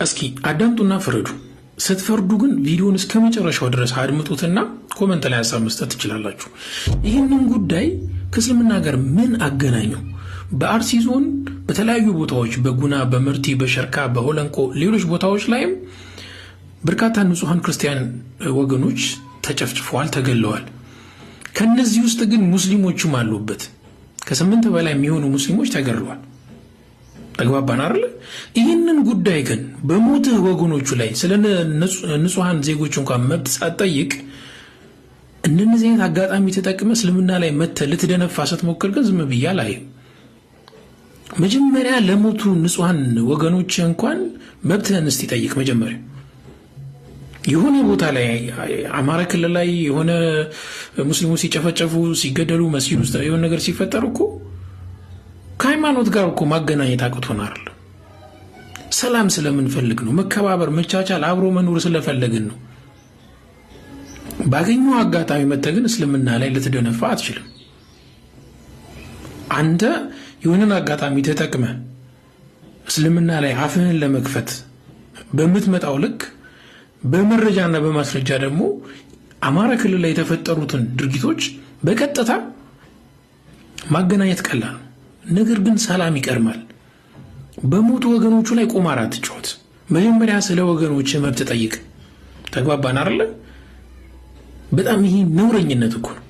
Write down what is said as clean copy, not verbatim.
እስኪ አዳምጡና ፍረዱ። ስትፈርዱ ግን ቪዲዮን እስከ መጨረሻው ድረስ አድምጡትና ኮመንት ላይ ሀሳብ መስጠት ትችላላችሁ። ይህንን ጉዳይ ከእስልምና ጋር ምን አገናኘው? በአርሲ ዞን በተለያዩ ቦታዎች በጉና፣ በመርቲ፣ በሸርካ፣ በሆለንቆ ሌሎች ቦታዎች ላይም በርካታ ንጹሐን ክርስቲያን ወገኖች ተጨፍጭፈዋል፣ ተገለዋል። ከነዚህ ውስጥ ግን ሙስሊሞችም አሉበት። ከ8 በላይ የሚሆኑ ሙስሊሞች ተገለዋል። ተግባባን አይደል? ይህንን ጉዳይ ግን በሞት ወገኖቹ ላይ ስለ ንጹሐን ዜጎች እንኳን መብት ሳትጠይቅ እንደነዚህ አይነት አጋጣሚ ተጠቅመ እስልምና ላይ መተህ ልትደነፋ ስትሞክር ግን ዝም ብዬ አላይም። መጀመሪያ ለሞቱ ንጹሐን ወገኖች እንኳን መብትህን እስቲ ጠይቅ። መጀመሪያ የሆነ ቦታ ላይ አማራ ክልል ላይ የሆነ ሙስሊሞች ሲጨፈጨፉ ሲገደሉ መስጊድ ውስጥ የሆነ ነገር ሲፈጠር እኮ ከሃይማኖት ጋር እኮ ማገናኘት አቅቶናል። ሰላም ስለምንፈልግ ነው። መከባበር፣ መቻቻል፣ አብሮ መኖር ስለፈለግን ነው። ባገኘው አጋጣሚ መተህ ግን እስልምና ላይ ልትደነፋ አትችልም። አንተ የሆነን አጋጣሚ ተጠቅመህ እስልምና ላይ አፍህን ለመክፈት በምትመጣው ልክ በመረጃና በማስረጃ ደግሞ አማራ ክልል ላይ የተፈጠሩትን ድርጊቶች በቀጥታ ማገናኘት ቀላል ነው። ነገር ግን ሰላም ይቀድማል። በሞቱ ወገኖቹ ላይ ቁማር አትጫወት። መጀመሪያ ስለ ወገኖች መብት ጠይቅ። ተግባባን አይደል? በጣም ይሄ ነውረኝነት እኮ ነው።